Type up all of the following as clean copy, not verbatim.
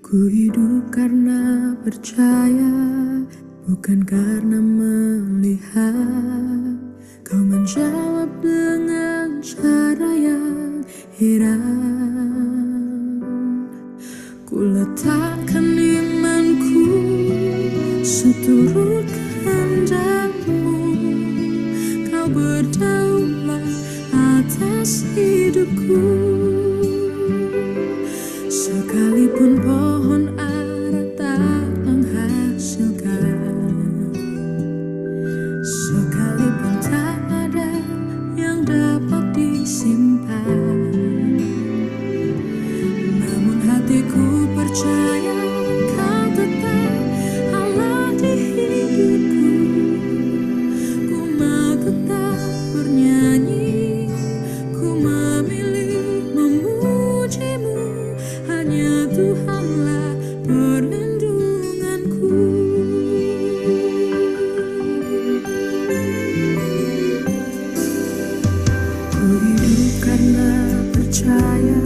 Ku hidup karena percaya, bukan karena melihat. Kau menjawab dengan cara yang heran. Ku letakkan imanku seturut kehendak-Mu. Kau berdaulat atas hidupku. Sekalipun pohon ara tak menghasilkan, sekalipun tak ada yang dapat disimpan, namun hatiku percaya Kau tetap Allah di hidupku. Ku mau tetap bernyanyi, ku memilih memuji-Mu. Hanya Tuhanlah perlindunganku. Ku hidup karena percaya,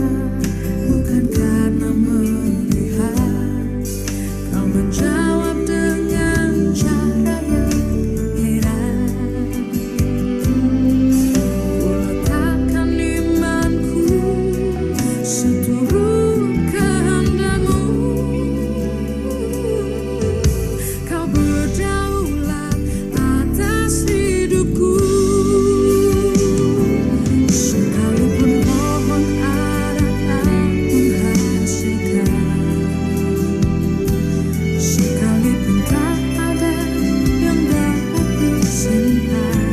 bukan karena melihat. Kau menjawab dengan cara yang heran. Ku letakkan imanku seturut kehendak-Mu. Kau berdaulat atas hidupku. Sekalipun pohon ara tak menghasilkan, sekalipun tak ada yang dapat disimpan,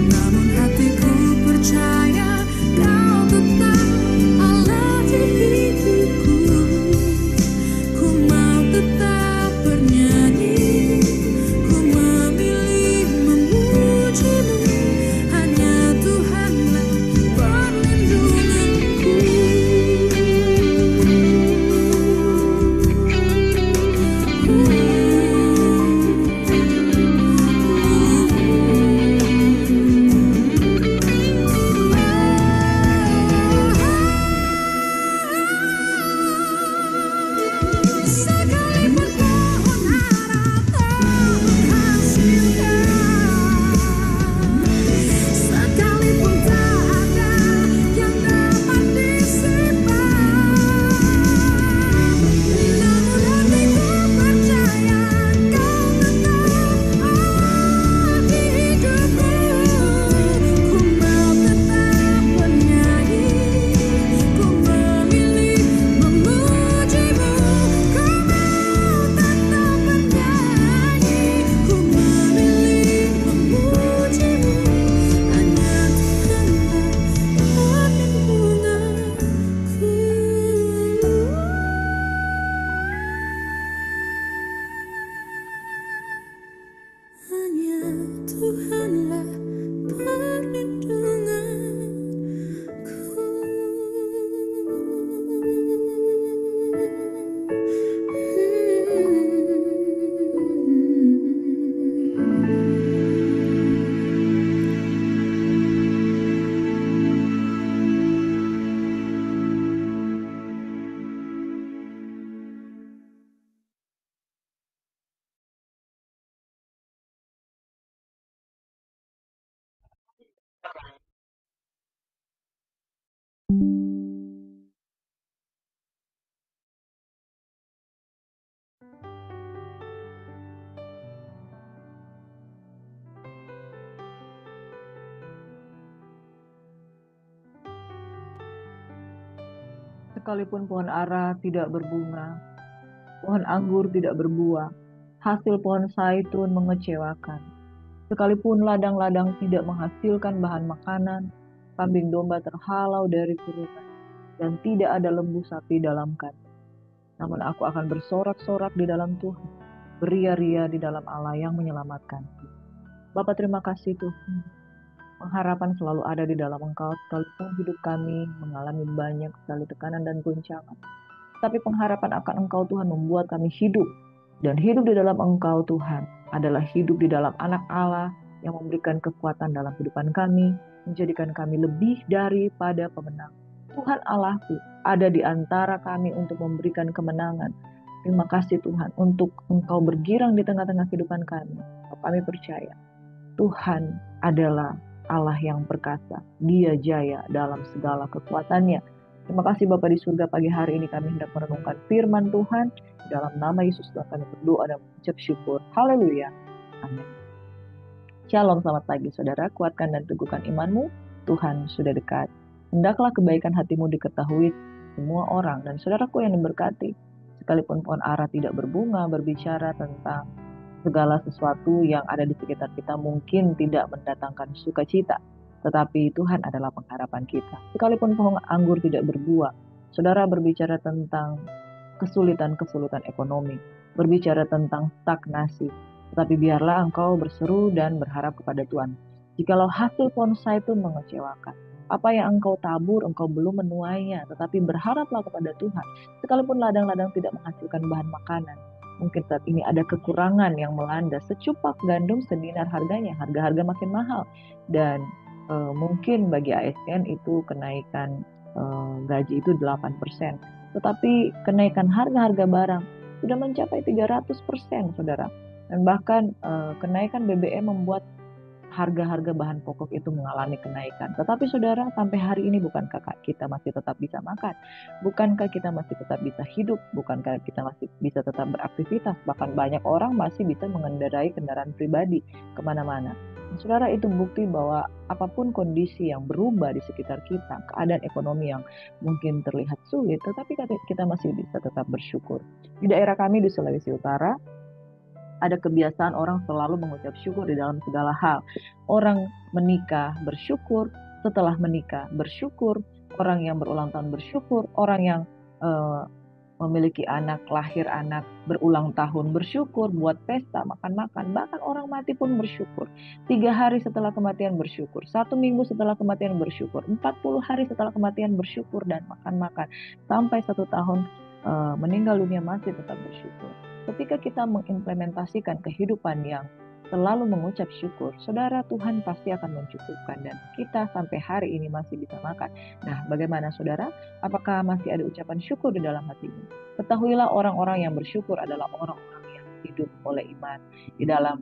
namun hatiku percaya Kau tetap Allah di hidupku. Ku mau tetap bernyanyi, ku memilih memuji-Mu. Hanya Tuhanlah perlindunganku. Sekalipun pohon ara tak menghasilkan, sekalipun tak ada yang dapat disimpan, namun hatiku percaya Kau tetap Allah di hidupku. Ku mau tetap bernyanyi, ku memilih memuji-Mu. Ku mau tetap bernyanyi, ku memilih memuji-Mu. Hanya Tuhanlah perlindunganku. Hanya Tuhanlah Sekalipun pohon ara tidak berbunga, pohon anggur tidak berbuah, hasil pohon zaitun mengecewakan. Sekalipun ladang-ladang tidak menghasilkan bahan makanan, kambing domba terhalau dari turunan, dan tidak ada lembu sapi dalam kandang. Namun aku akan bersorak-sorak di dalam Tuhan, beria-ria di dalam Allah yang menyelamatkanku. Bapa, terima kasih Tuhan. Pengharapan selalu ada di dalam Engkau, sekalipun hidup kami mengalami banyak sekali tekanan dan goncangan. Tapi pengharapan akan Engkau Tuhan membuat kami hidup. Dan hidup di dalam Engkau Tuhan adalah hidup di dalam anak Allah yang memberikan kekuatan dalam kehidupan kami, menjadikan kami lebih daripada pemenang. Tuhan Allahku ada di antara kami untuk memberikan kemenangan. Terima kasih Tuhan untuk Engkau bergirang di tengah-tengah kehidupan kami. Kami percaya Tuhan adalah Allah yang perkasa. Dia jaya dalam segala kekuatannya. Terima kasih Bapa di surga, pagi hari ini kami hendak merenungkan firman Tuhan. Dalam nama Yesus Tuhan kami berdoa dan mengucap syukur. Haleluya. Amin. Shalom, selamat pagi saudara. Kuatkan dan teguhkan imanmu. Tuhan sudah dekat. Hendaklah kebaikan hatimu diketahui semua orang. Dan saudaraku yang diberkati, sekalipun pohon ara tidak berbunga, berbicara tentang segala sesuatu yang ada di sekitar kita mungkin tidak mendatangkan sukacita, tetapi Tuhan adalah pengharapan kita. Sekalipun pohon anggur tidak berbuah, saudara berbicara tentang kesulitan-kesulitan ekonomi, berbicara tentang stagnasi, tetapi biarlah engkau berseru dan berharap kepada Tuhan. Jikalau hasil pohon zaitun mengecewakan, apa yang engkau tabur engkau belum menuainya, tetapi berharaplah kepada Tuhan. Sekalipun ladang-ladang tidak menghasilkan bahan makanan, mungkin saat ini ada kekurangan yang melanda. Secupak gandum sedinar harganya, harga-harga makin mahal. Dan mungkin bagi ASN itu kenaikan gaji itu 8%. Tetapi kenaikan harga-harga barang sudah mencapai 300%, saudara. Dan bahkan kenaikan BBM membuat harga-harga bahan pokok itu mengalami kenaikan. Tetapi saudara, sampai hari ini bukankah kita masih tetap bisa makan? Bukankah kita masih tetap bisa hidup? Bukankah kita masih bisa tetap beraktivitas? Bahkan banyak orang masih bisa mengendarai kendaraan pribadi kemana-mana. Saudara, itu bukti bahwa apapun kondisi yang berubah di sekitar kita, keadaan ekonomi yang mungkin terlihat sulit, tetapi kita masih bisa tetap bersyukur. Di daerah kami di Sulawesi Utara, ada kebiasaan orang selalu mengucap syukur di dalam segala hal. Orang menikah bersyukur, setelah menikah bersyukur, orang yang berulang tahun bersyukur, orang yang memiliki anak, lahir anak, berulang tahun bersyukur, buat pesta, makan-makan, bahkan orang mati pun bersyukur. 3 hari setelah kematian bersyukur, 1 minggu setelah kematian bersyukur, 40 hari setelah kematian bersyukur dan makan-makan, sampai 1 tahun meninggal dunia masih tetap bersyukur. Ketika kita mengimplementasikan kehidupan yang selalu mengucap syukur, saudara, Tuhan pasti akan mencukupkan dan kita sampai hari ini masih bisa makan. Nah, bagaimana saudara? Apakah masih ada ucapan syukur di dalam hatimu? Ketahuilah orang-orang yang bersyukur adalah orang-orang yang hidup oleh iman di dalam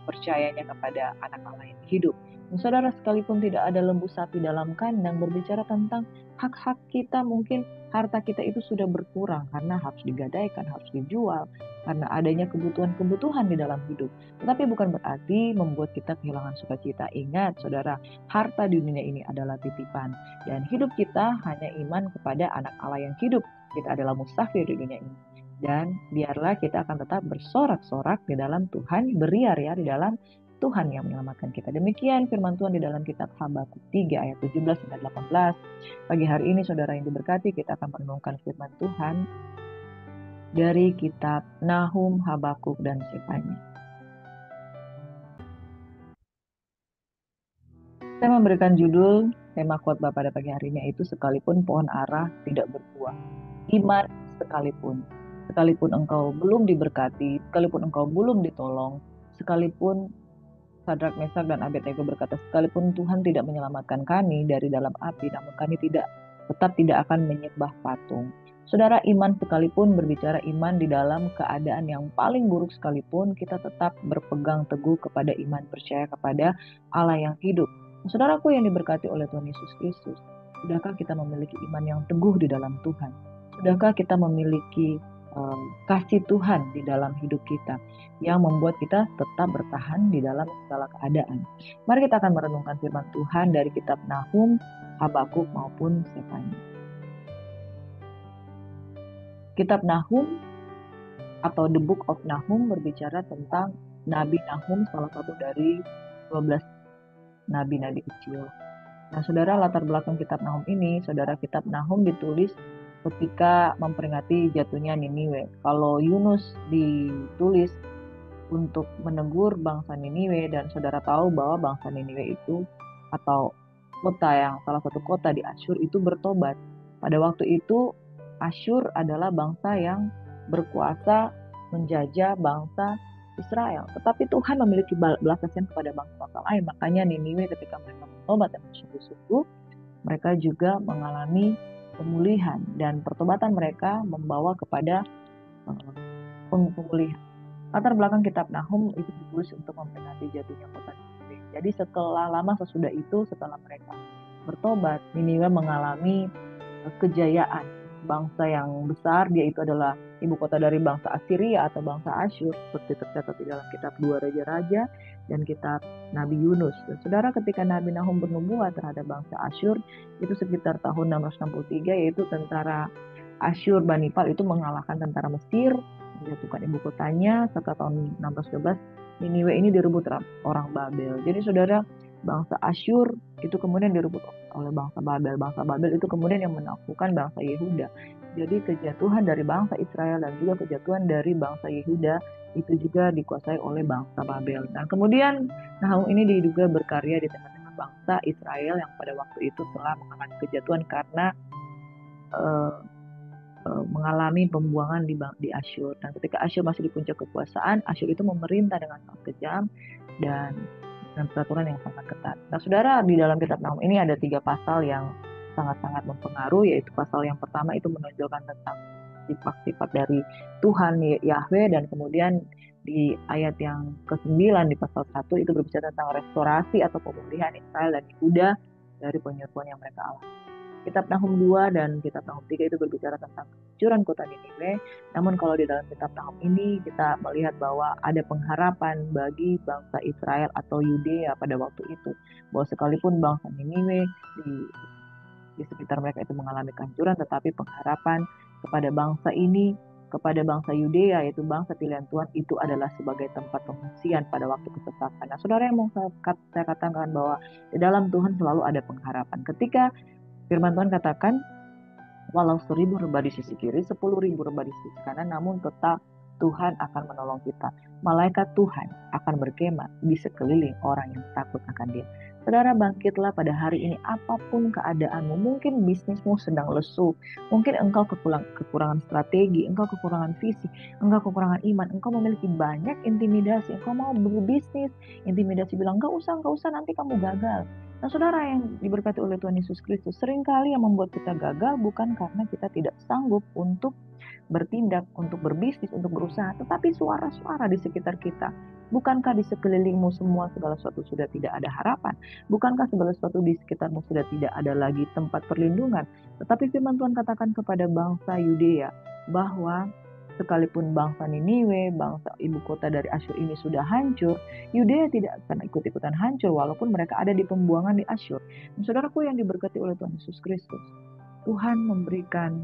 percayanya kepada anak Allah yang hidup. Dan saudara, sekalipun tidak ada lembu sapi dalam kandang, berbicara tentang hak-hak kita, mungkin harta kita itu sudah berkurang karena harus digadaikan, harus dijual, karena adanya kebutuhan-kebutuhan di dalam hidup. Tetapi bukan berarti membuat kita kehilangan sukacita. Ingat saudara, harta di dunia ini adalah titipan. Dan hidup kita hanya iman kepada anak Allah yang hidup. Kita adalah musafir di dunia ini. Dan biarlah kita akan tetap bersorak-sorak di dalam Tuhan, beria-ria di dalam Tuhan yang menyelamatkan kita. Demikian firman Tuhan di dalam kitab Habakuk 3 ayat 17 sampai 18. Pagi hari ini saudara yang diberkati, kita akan merenungkan firman Tuhan dari kitab Nahum, Habakuk, dan Sefanya. Saya memberikan judul tema khotbah pada pagi hari ini, yaitu sekalipun pohon ara tidak berbuah, iman sekalipun. Sekalipun engkau belum diberkati, sekalipun engkau belum ditolong, sekalipun Sadrak, Mesak, dan Abednego berkata, sekalipun Tuhan tidak menyelamatkan kami dari dalam api, namun kami tetap tidak akan menyembah patung. Saudara, iman sekalipun berbicara iman di dalam keadaan yang paling buruk sekalipun, kita tetap berpegang teguh kepada iman, percaya kepada Allah yang hidup. Saudaraku yang diberkati oleh Tuhan Yesus Kristus, sudahkah kita memiliki iman yang teguh di dalam Tuhan? Sudahkah kita memiliki kasih Tuhan di dalam hidup kita yang membuat kita tetap bertahan di dalam segala keadaan? Mari kita akan merenungkan firman Tuhan dari kitab Nahum, Habakuk, maupun Sefanya. Kitab Nahum atau The Book of Nahum berbicara tentang Nabi Nahum, salah satu dari 12 nabi-nabi kecil. Nah, saudara, latar belakang kitab Nahum ini, saudara, kitab Nahum ditulis ketika memperingati jatuhnya Niniwe. Kalau Yunus ditulis untuk menegur bangsa Niniwe, dan saudara tahu bahwa bangsa Niniwe itu atau kota yang salah satu kota di Asyur itu bertobat. Pada waktu itu Asyur adalah bangsa yang berkuasa menjajah bangsa Israel. Tetapi Tuhan memiliki belas kasihan kepada bangsa lain. Makanya Niniwe ketika mereka bertobat dan bersungguh-sungguh, mereka juga mengalami pemulihan dan pertobatan mereka membawa kepada pemulihan. Latar belakang kitab Nahum itu ditulis untuk memperingati jatuhnya kota Niniwe. Jadi sesudah itu, setelah mereka bertobat, Niniwe mengalami kejayaan. Bangsa yang besar, dia itu adalah ibu kota dari bangsa Assyria atau bangsa Asyur, seperti tercatat di dalam kitab 2 Raja-Raja dan kitab Nabi Yunus. Dan saudara, ketika Nabi Nahum bernubuat terhadap bangsa Asyur, itu sekitar tahun 663, yaitu tentara Asyur Banipal itu mengalahkan tentara Mesir, menjatuhkan ibu kotanya, serta tahun 612 Niniwe ini direbut orang Babel. Jadi saudara, bangsa Asyur itu kemudian direbut oleh bangsa Babel. Bangsa Babel itu kemudian yang menaklukkan bangsa Yehuda. Jadi kejatuhan dari bangsa Israel dan juga kejatuhan dari bangsa Yehuda itu juga dikuasai oleh bangsa Babel. Dan kemudian Nahum ini diduga berkarya di tengah-tengah bangsa Israel yang pada waktu itu telah mengalami kejatuhan karena mengalami pembuangan di Asyur. Dan ketika Asyur masih di puncak kekuasaan, Asyur itu memerintah dengan sangat kejam dan peraturan yang sangat ketat. Nah saudara, di dalam kitab Nahum ini ada 3 pasal yang sangat-sangat mempengaruhi, yaitu pasal yang pertama itu menonjolkan tentang sifat-sifat dari Tuhan Yahweh, dan kemudian di ayat yang ke-9 di pasal 1 itu berbicara tentang restorasi atau pemulihan Israel dan Yehuda dari penyerbuan yang mereka alami. Kitab Nahum 2 dan kitab Nahum 3 itu berbicara tentang kehancuran kota Niniwe. Namun kalau di dalam kitab Nahum ini kita melihat bahwa ada pengharapan bagi bangsa Israel atau Yudea pada waktu itu. Bahwa sekalipun bangsa Niniwe di sekitar mereka itu mengalami kehancuran, tetapi pengharapan kepada bangsa ini, kepada bangsa Yudea, yaitu bangsa pilihan Tuhan, itu adalah sebagai tempat pengungsian pada waktu kesesakan. Nah saudara, yang mau saya katakan bahwa di dalam Tuhan selalu ada pengharapan. Ketika firman Tuhan katakan, walau 1000 rebah di sisi kiri, 10.000 rebah di sisi kanan, namun tetap Tuhan akan menolong kita. Malaikat Tuhan akan berkemah di sekeliling orang yang takut akan Dia. Saudara, bangkitlah pada hari ini apapun keadaanmu. Mungkin bisnismu sedang lesu, mungkin engkau kekurangan strategi, engkau kekurangan visi, engkau kekurangan iman, engkau memiliki banyak intimidasi, engkau mau berbisnis, intimidasi bilang, enggak usah, nanti kamu gagal. Nah saudara yang diberkati oleh Tuhan Yesus Kristus, seringkali yang membuat kita gagal bukan karena kita tidak sanggup untuk bertindak, untuk berbisnis, untuk berusaha, tetapi suara-suara di sekitar kita. Bukankah di sekelilingmu semua segala sesuatu sudah tidak ada harapan? Bukankah segala sesuatu di sekitarmu sudah tidak ada lagi tempat perlindungan? Tetapi firman Tuhan katakan kepada bangsa Yudea bahwa sekalipun bangsa Niniwe, bangsa ibu kota dari Asyur ini sudah hancur, Yudea tidak akan ikut-ikutan hancur walaupun mereka ada di pembuangan di Asyur. Dan saudaraku yang diberkati oleh Tuhan Yesus Kristus, Tuhan memberikan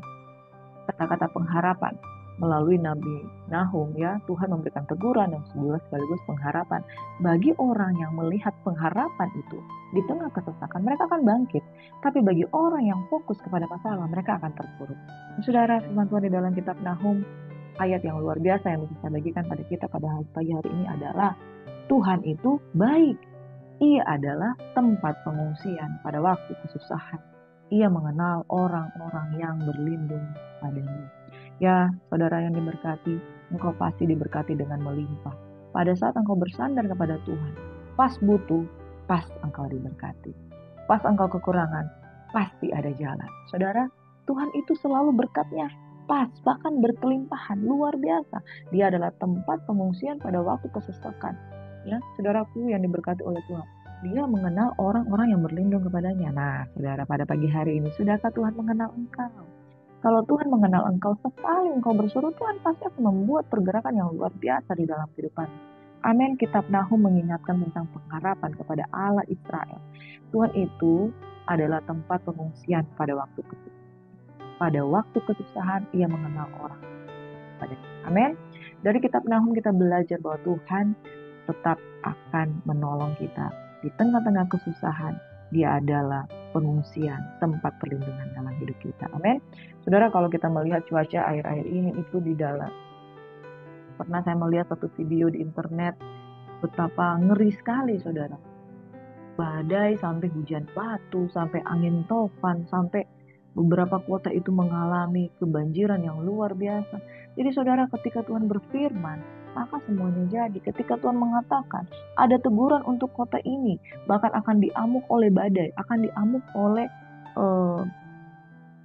kata-kata pengharapan melalui Nabi Nahum, ya. Tuhan memberikan teguran dan sekaligus pengharapan bagi orang yang melihat pengharapan itu di tengah kesesakan, mereka akan bangkit. Tapi bagi orang yang fokus kepada masalah, mereka akan terpuruk. Saudara, firman Tuhan di dalam kitab Nahum, ayat yang luar biasa yang bisa saya bagikan pada kita pada pagi hari ini adalah Tuhan itu baik. Ia adalah tempat pengungsian pada waktu kesusahan. Ia mengenal orang-orang yang berlindung padanya. Ya, saudara yang diberkati, engkau pasti diberkati dengan melimpah. Pada saat engkau bersandar kepada Tuhan, pas butuh, pas engkau diberkati. Pas engkau kekurangan, pasti ada jalan. Saudara, Tuhan itu selalu berkatnya pas, bahkan berkelimpahan, luar biasa. Dia adalah tempat pengungsian pada waktu kesesakan. Ya, saudaraku yang diberkati oleh Tuhan, Dia mengenal orang-orang yang berlindung kepadanya. Nah, saudara, pada pagi hari ini, sudahkah Tuhan mengenal engkau? Kalau Tuhan mengenal engkau, sekali engkau berseru, Tuhan pasti akan membuat pergerakan yang luar biasa di dalam kehidupan. Amin. Kitab Nahum mengingatkan tentang pengharapan kepada Allah Israel. Tuhan itu adalah tempat pengungsian pada waktu kesusahan. Pada waktu kesusahan, Ia mengenal orang. Amin. Dari kitab Nahum kita belajar bahwa Tuhan tetap akan menolong kita di tengah-tengah kesusahan. Dia adalah pengungsian, tempat perlindungan dalam hidup kita. Amin. Saudara, kalau kita melihat cuaca akhir-akhir ini itu di dalam, pernah saya melihat satu video di internet, betapa ngeri sekali saudara. Badai sampai hujan batu, sampai angin topan, sampai beberapa kota itu mengalami kebanjiran yang luar biasa. Jadi saudara, ketika Tuhan berfirman, maka semuanya jadi. Ketika Tuhan mengatakan ada teguran untuk kota ini, bahkan akan diamuk oleh badai, akan diamuk oleh eh,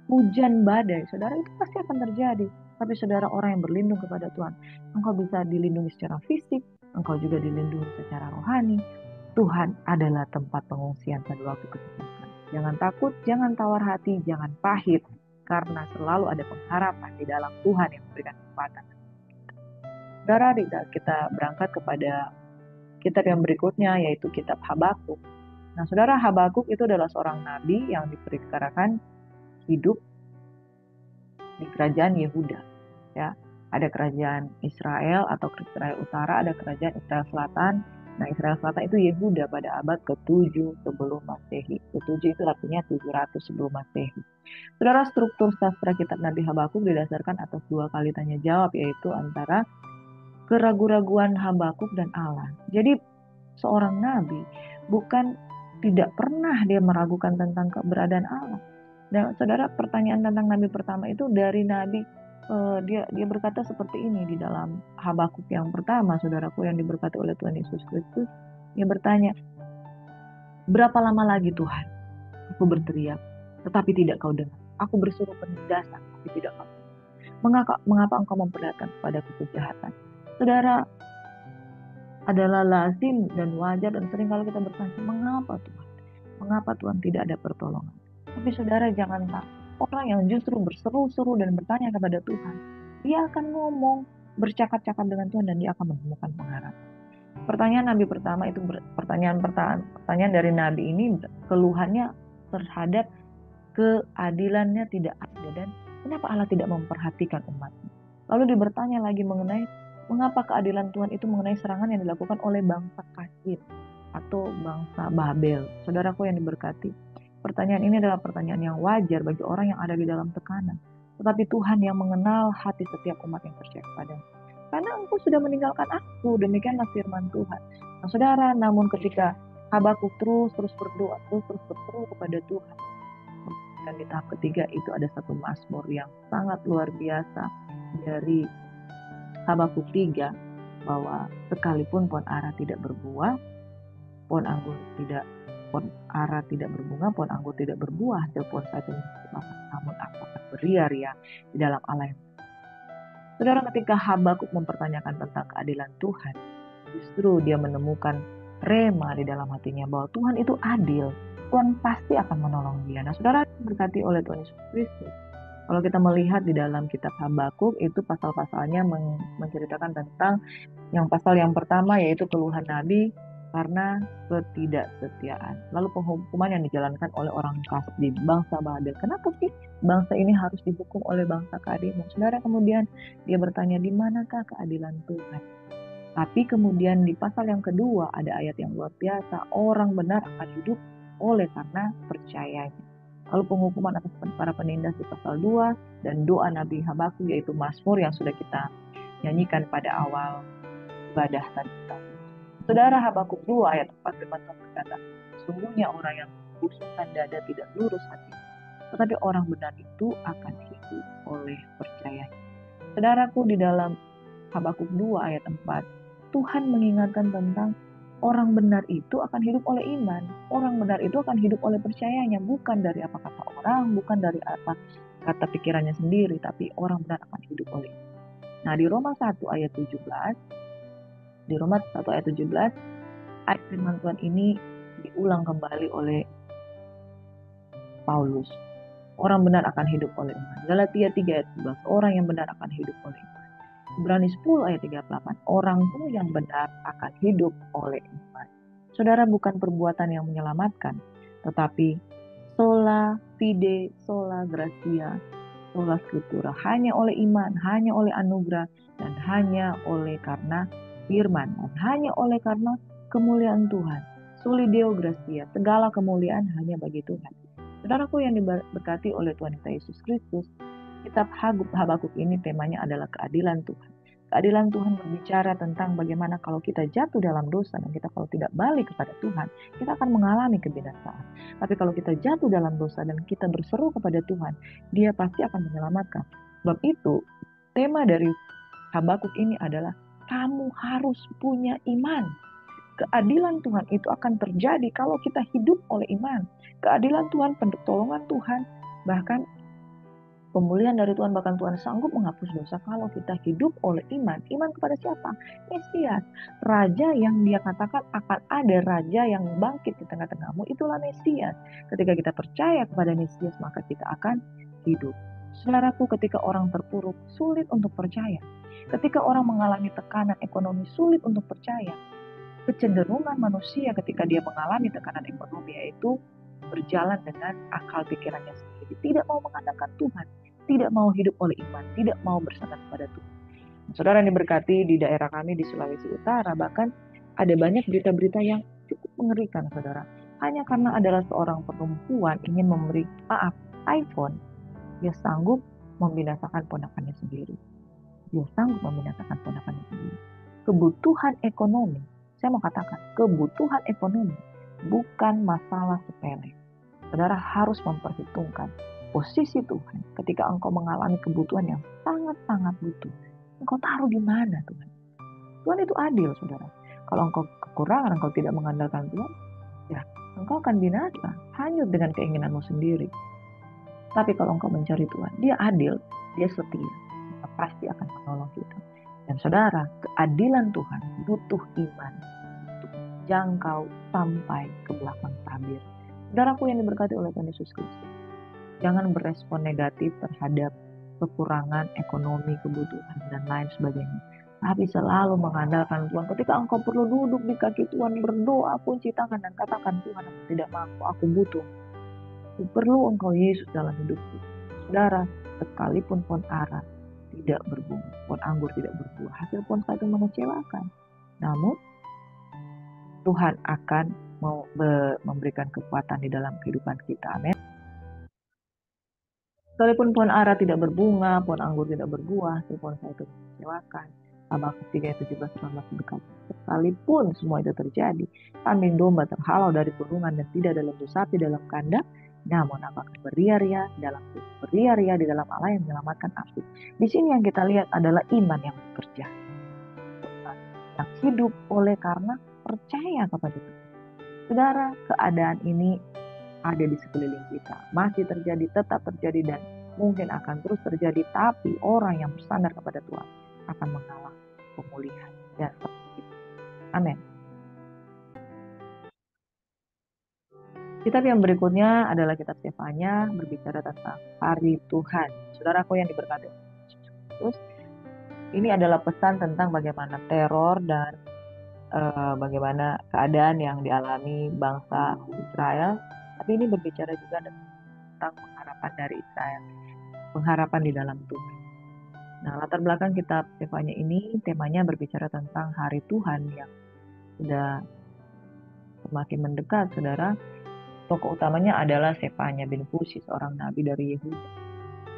hujan badai, saudara, itu pasti akan terjadi. Tapi saudara, orang yang berlindung kepada Tuhan, engkau bisa dilindungi secara fisik, engkau juga dilindungi secara rohani. Tuhan adalah tempat pengungsian pada waktu kesusahan. Jangan takut, jangan tawar hati, jangan pahit, karena selalu ada pengharapan di dalam Tuhan yang memberikan kekuatan. Saudara, kita berangkat kepada kitab yang berikutnya, yaitu kitab Habakuk. Nah, saudara, Habakuk itu adalah seorang nabi yang diperkirakan hidup di kerajaan Yehuda. Ya, ada kerajaan Israel atau Israel Utara, ada kerajaan Israel Selatan. Nah, Israel Selatan itu Yehuda pada abad ke-7 sebelum Masehi. Ke-7 itu artinya 700 sebelum Masehi. Saudara, struktur sastra kitab Nabi Habakuk didasarkan atas dua kali tanya jawab, yaitu antara keraguan-raguan Habakuk dan Allah. Jadi, seorang nabi bukan tidak pernah dia meragukan tentang keberadaan Allah. Dan saudara, pertanyaan tentang nabi pertama itu dari nabi dia berkata seperti ini di dalam Habakuk yang pertama, saudaraku yang diberkati oleh Tuhan Yesus Kristus. Dia bertanya, berapa lama lagi Tuhan? Aku berteriak, tetapi tidak kau dengar. Aku bersuruh penindasan, tapi tidak kau dengar. Mengapa engkau memperlihatkan kepadaku kejahatan? Saudara, adalah lazim dan wajar dan sering kalau kita bertanya, mengapa Tuhan? Mengapa Tuhan tidak ada pertolongan? Tapi saudara, jangan takut. Orang yang justru berseru-seru dan bertanya kepada Tuhan, dia akan ngomong, bercakap-cakap dengan Tuhan, dan dia akan menemukan pengharapan. Pertanyaan nabi pertama itu pertanyaan dari nabi ini, keluhannya terhadap keadilannya tidak ada dan kenapa Allah tidak memperhatikan umatnya. Lalu dia bertanya lagi mengenai mengapa keadilan Tuhan itu mengenai serangan yang dilakukan oleh bangsa Kain atau bangsa Babel. Saudaraku yang diberkati, pertanyaan ini adalah pertanyaan yang wajar bagi orang yang ada di dalam tekanan. Tetapi Tuhan yang mengenal hati setiap umat yang percaya kepadanya. Karena engkau sudah meninggalkan aku, demikianlah firman Tuhan. Nah, saudara, namun ketika Habakuk terus berdoa, terus berseru kepada Tuhan. Dan di tahap ketiga itu ada satu mazmur yang sangat luar biasa dari Habakuk 3, bahwa sekalipun pohon ara tidak berbuah, pohon ara tidak berbunga, pohon anggur tidak berbuah, dan pohon saitun namun aku akan beria-ria di dalam Allah yang. Saudara, ketika Habakuk mempertanyakan tentang keadilan Tuhan, justru dia menemukan rema di dalam hatinya bahwa Tuhan itu adil. Tuhan pasti akan menolong dia. Nah, saudara, berkati oleh Tuhan Yesus Kristus. Kalau kita melihat di dalam kitab Habakuk, itu pasal-pasalnya menceritakan tentang yang pasal yang pertama, yaitu keluhan Nabi karena ketidaksetiaan. Lalu penghukuman yang dijalankan oleh orang Kasdi, bangsa Babel. Kenapa sih bangsa ini harus dihukum oleh bangsa keadilan? Saudara, kemudian dia bertanya, di manakah keadilan Tuhan? Tapi kemudian di pasal yang kedua ada ayat yang luar biasa, orang benar akan hidup oleh karena percayanya. Lalu penghukuman atas para penindas di pasal 2 dan doa Nabi Habakuk, yaitu mazmur yang sudah kita nyanyikan pada awal ibadah tadi. Saudara, Habakuk 2 ayat 4 firman Tuhan berkata, sungguhnya orang yang membusungkan dada tidak lurus hati, tetapi orang benar itu akan hidup oleh percayanya. Saudaraku, di dalam Habakuk 2 ayat 4, Tuhan mengingatkan tentang orang benar itu akan hidup oleh iman. Orang benar itu akan hidup oleh percayanya, bukan dari apa kata orang, bukan dari apa kata pikirannya sendiri, tapi orang benar akan hidup oleh iman. Nah, di Roma 1 ayat 17, ayat firman Tuhan ini diulang kembali oleh Paulus. Orang benar akan hidup oleh iman. Galatia 3 ayat 11, orang yang benar akan hidup oleh iman. Ibrani 10 ayat 38, orang yang benar akan hidup oleh iman. Saudara, bukan perbuatan yang menyelamatkan, tetapi sola fide, sola gratia, sola scriptura, hanya oleh iman, hanya oleh anugerah, dan hanya oleh karena firman, dan hanya oleh karena kemuliaan Tuhan. Soli Deo gratia, segala kemuliaan hanya bagi Tuhan. Saudaraku yang diberkati oleh Tuhan Yesus Kristus, kitab Habakuk ini temanya adalah keadilan Tuhan. Keadilan Tuhan berbicara tentang bagaimana kalau kita jatuh dalam dosa dan kita kalau tidak balik kepada Tuhan, kita akan mengalami kebinasaan. Tapi kalau kita jatuh dalam dosa dan kita berseru kepada Tuhan, Dia pasti akan menyelamatkan. Sebab itu, tema dari Habakuk ini adalah kamu harus punya iman. Keadilan Tuhan itu akan terjadi kalau kita hidup oleh iman. Keadilan Tuhan, pertolongan Tuhan, bahkan pemulihan dari Tuhan, bahkan Tuhan sanggup menghapus dosa kalau kita hidup oleh iman. Iman kepada siapa? Mesias. Raja yang dia katakan akan ada raja yang bangkit di tengah-tengahmu, itulah Mesias. Ketika kita percaya kepada Mesias, maka kita akan hidup. Saudaraku, ketika orang terpuruk, sulit untuk percaya. Ketika orang mengalami tekanan ekonomi, sulit untuk percaya. Kecenderungan manusia ketika dia mengalami tekanan ekonomi yaitu berjalan dengan akal pikirannya sendiri. Tidak mau mengandalkan Tuhan, tidak mau hidup oleh iman, tidak mau bersandar pada Tuhan. Saudara yang diberkati, di daerah kami di Sulawesi Utara, bahkan ada banyak berita-berita yang cukup mengerikan, saudara. Hanya karena adalah seorang perempuan ingin memberi iPhone, dia sanggup membinasakan ponakannya sendiri. Dia sanggup membinasakan ponakannya sendiri. Kebutuhan ekonomi, saya mau katakan, kebutuhan ekonomi bukan masalah sepele. Saudara harus memperhitungkan posisi Tuhan ketika engkau mengalami kebutuhan yang sangat-sangat butuh. Engkau taruh di mana Tuhan? Tuhan itu adil, saudara. Kalau engkau kekurangan, engkau tidak mengandalkan Tuhan, ya engkau akan binasa, hanyut dengan keinginanmu sendiri. Tapi kalau engkau mencari Tuhan, dia adil, dia setia, maka pasti akan menolong kita. Dan saudara, keadilan Tuhan butuh iman untuk jangkau sampai ke belakang tabir. Saudaraku yang diberkati oleh Tuhan Yesus Kristus, jangan berespon negatif terhadap kekurangan ekonomi, kebutuhan, dan lain sebagainya. Tapi selalu mengandalkan Tuhan. Ketika engkau perlu duduk di kaki Tuhan, berdoa, kunci tangan, dan katakan, Tuhan, aku tidak mampu, aku butuh. Perlu engkau Yesus dalam hidupku. Saudara, sekalipun pohon ara tidak berbunga, pohon anggur tidak berbuah, hasil pohon itu mengecewakan. Namun, Tuhan akan memberikan kekuatan di dalam kehidupan kita. Amin. Sekalipun pohon ara tidak berbunga, pohon anggur tidak berbuah, hasil pohon itu mengecewakan. Habakkuk 3:17-18 dekat. Sekalipun semua itu terjadi, kambing domba terhalau dari kurungan dan tidak ada lembu sapi dalam kandang, namun aku akan beria-ria di dalam Allah yang menyelamatkan aku. Di sini yang kita lihat adalah iman yang bekerja, yang hidup oleh karena percaya kepada Tuhan. Saudara, keadaan ini ada di sekeliling kita, masih terjadi, tetap terjadi, dan mungkin akan terus terjadi. Tapi orang yang bersandar kepada Tuhan akan mengalami pemulihan dan pemulihan. Amin. Kitab yang berikutnya adalah kitab Sefanya, berbicara tentang hari Tuhan. Saudaraku yang diberkati Yesus, ini adalah pesan tentang bagaimana teror dan bagaimana keadaan yang dialami bangsa Israel. Tapi ini berbicara juga tentang pengharapan dari Israel, pengharapan di dalam Tuhan. Nah, latar belakang kitab Sefanya ini temanya berbicara tentang hari Tuhan yang sudah semakin mendekat, saudara. Tokoh utamanya adalah Sefanya bin Kusi, seorang nabi dari Yehuda.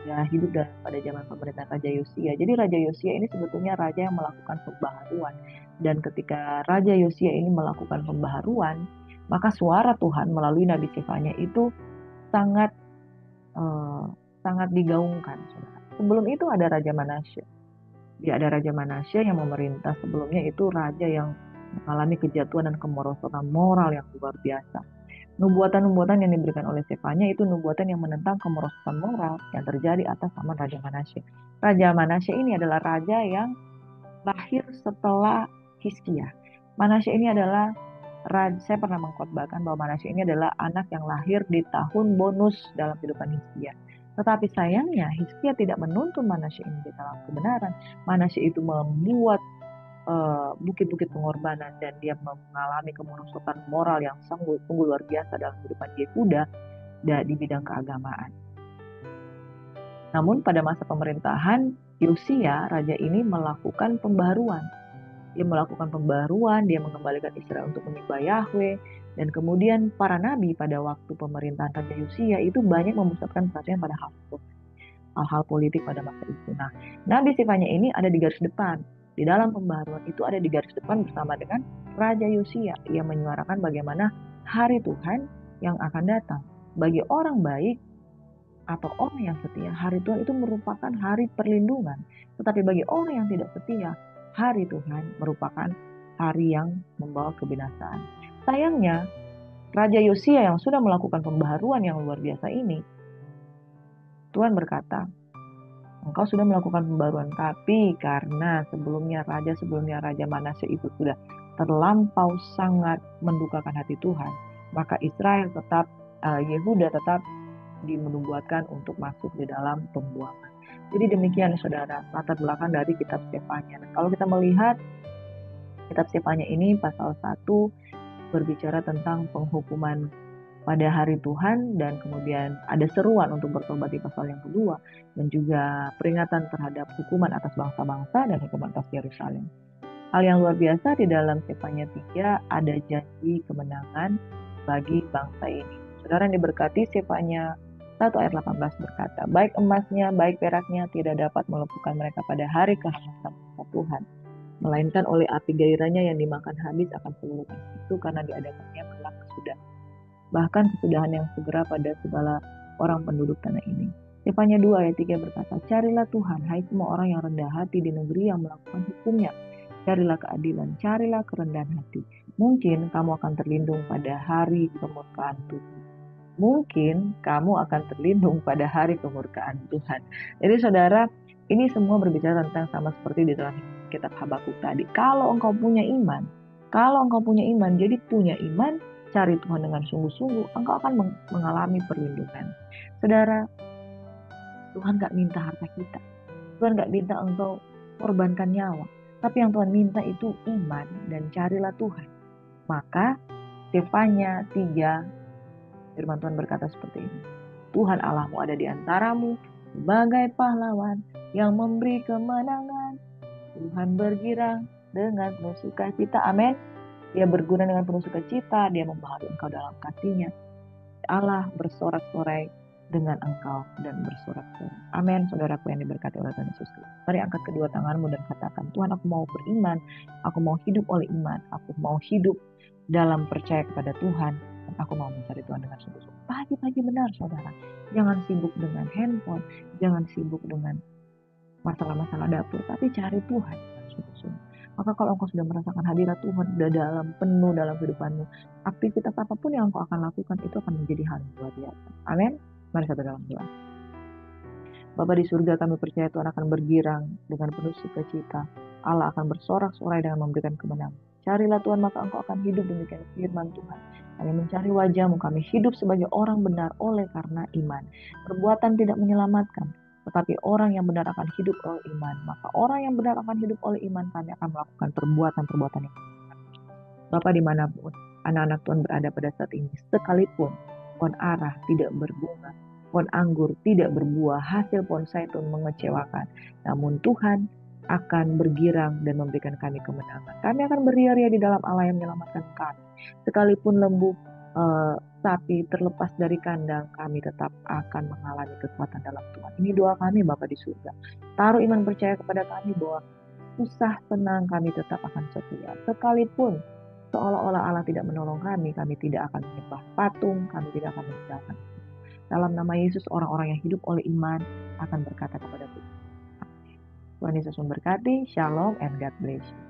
Dia hidup pada zaman pemerintahan Raja Yosia. Jadi Raja Yosia ini sebetulnya raja yang melakukan pembaharuan. Dan ketika Raja Yosia ini melakukan pembaharuan, maka suara Tuhan melalui Nabi Sefanya itu sangat digaungkan. Saudara. Sebelum itu ada Raja Manasya. Dia ada Raja Manasya yang memerintah sebelumnya, itu raja yang mengalami kejatuhan dan kemerosotan moral yang luar biasa. Nubuatan-nubuatan yang diberikan oleh Sefanya itu nubuatan yang menentang kemerosotan moral yang terjadi atas zaman Raja Manasya. Raja Manasya ini adalah raja yang lahir setelah Hizkia. Manasya ini adalah saya pernah mengkhotbahkan bahwa Manasya ini adalah anak yang lahir di tahun bonus dalam kehidupan Hizkia. Tetapi sayangnya Hizkia tidak menuntun Manasya ini di dalam kebenaran. Manasya itu membuat bukit-bukit pengorbanan dan dia mengalami kemerosotan moral yang sungguh luar biasa dalam kehidupan Yehuda di bidang keagamaan. Namun pada masa pemerintahan Yosia, raja ini melakukan pembaharuan. Dia melakukan pembaharuan, dia mengembalikan Israel untuk menyembah Yahweh, dan kemudian para nabi pada waktu pemerintahan Raja Yosia itu banyak memusatkan perhatian pada hal-hal politik pada masa itu. Nah, Nabi Sefanya ini ada di garis depan. Di dalam pembaharuan itu ada di garis depan bersama dengan Raja Yosia. Ia menyuarakan bagaimana hari Tuhan yang akan datang. Bagi orang baik atau orang yang setia, hari Tuhan itu merupakan hari perlindungan. Tetapi bagi orang yang tidak setia, hari Tuhan merupakan hari yang membawa kebinasaan. Sayangnya, Raja Yosia yang sudah melakukan pembaharuan yang luar biasa ini, Tuhan berkata, engkau sudah melakukan pembaruan, tapi karena sebelumnya Raja Manasye itu sudah terlampau sangat mendukakan hati Tuhan, maka Israel tetap, Yehuda tetap dinubuatkan untuk masuk di dalam pembuangan. Jadi demikian saudara, latar belakang dari kitab Sefanya. Kalau kita melihat kitab Sefanya ini pasal 1 berbicara tentang penghukuman pada hari Tuhan, dan kemudian ada seruan untuk bertobat di pasal yang kedua, dan juga peringatan terhadap hukuman atas bangsa-bangsa dan hukuman atas Yerusalem. Hal yang luar biasa di dalam Sefanya 3 ada janji kemenangan bagi bangsa ini. Saudara yang diberkati, Sefanya 1 ayat 18 berkata, baik emasnya, baik peraknya tidak dapat melumpuhkan mereka pada hari kehangatan Tuhan, melainkan oleh api gairahnya yang dimakan habis akan seluruh itu, karena diadakannya kelak kesudahan, bahkan kesudahan yang segera pada segala orang penduduk tanah ini. Sefanya 2 ayat 3 berkata, carilah Tuhan, hai semua orang yang rendah hati di negeri yang melakukan hukumnya. Carilah keadilan, carilah kerendahan hati. Mungkin kamu akan terlindung pada hari kemurkaan Tuhan. Mungkin kamu akan terlindung pada hari kemurkaan Tuhan. Jadi saudara, ini semua berbicara tentang sama seperti di dalam kitab Habakuk tadi. Kalau engkau punya iman, jadi punya iman, cari Tuhan dengan sungguh-sungguh, engkau akan mengalami perlindungan. Saudara, Tuhan gak minta harta kita. Tuhan gak minta engkau korbankan nyawa. Tapi yang Tuhan minta itu iman, dan carilah Tuhan. Maka Sefanya 3, firman Tuhan berkata seperti ini. Tuhan Allahmu ada di antaramu sebagai pahlawan yang memberi kemenangan. Tuhan bergirang dengan penuh sukacita. Amin. Dia berguna dengan penuh sukacita. Dia membaharui engkau dalam kasih-Nya. Allah bersorak-sorai dengan engkau dan bersorak-sorai. Amin. Saudaraku yang diberkati oleh Tuhan Yesus. Mari angkat kedua tanganmu dan katakan, Tuhan, aku mau beriman. Aku mau hidup oleh iman. Aku mau hidup dalam percaya kepada Tuhan. Dan aku mau mencari Tuhan dengan sungguh-sungguh. Pagi-pagi benar, saudara. Jangan sibuk dengan handphone. Jangan sibuk dengan masalah-masalah dapur, tapi cari Tuhan dengan sungguh-sungguh. Maka kalau engkau sudah merasakan hadirat Tuhan, sudah penuh dalam kehidupanmu, aktivitas apapun yang engkau akan lakukan itu akan menjadi hal yang luar biasa. Amin. Mari kita dalam doa. Bapa di surga, kami percaya Tuhan akan bergirang dengan penuh sukacita. Allah akan bersorak-sorai dengan memberikan kemenangan. Carilah Tuhan, maka engkau akan hidup, demikian firman Tuhan. Kami mencari wajah-Mu, kami hidup sebagai orang benar oleh karena iman. Perbuatan tidak menyelamatkan, tetapi orang yang benar akan hidup oleh iman. Maka orang yang benar akan hidup oleh iman, kami akan melakukan perbuatan-perbuatan yang benar. Bapa, dimanapun anak-anak Tuhan berada pada saat ini, sekalipun pohon ara tidak berbunga, pohon anggur tidak berbuah, hasil pohon zaitun mengecewakan, namun Tuhan akan bergirang dan memberikan kami kemenangan. Kami akan beria-ria di dalam Allah yang menyelamatkan kami. Sekalipun lembu sapi terlepas dari kandang, kami tetap akan mengalami kekuatan dalam Tuhan. Ini doa kami Bapa di surga. Taruh iman percaya kepada kami bahwa susah senang kami tetap akan setia. Sekalipun seolah-olah Allah tidak menolong kami tidak akan menyembah patung, kami tidak akan meninggalkan. Dalam nama Yesus, orang-orang yang hidup oleh iman akan berkata kepada Tuhan. Tuhan Yesus memberkati. Shalom and God bless you.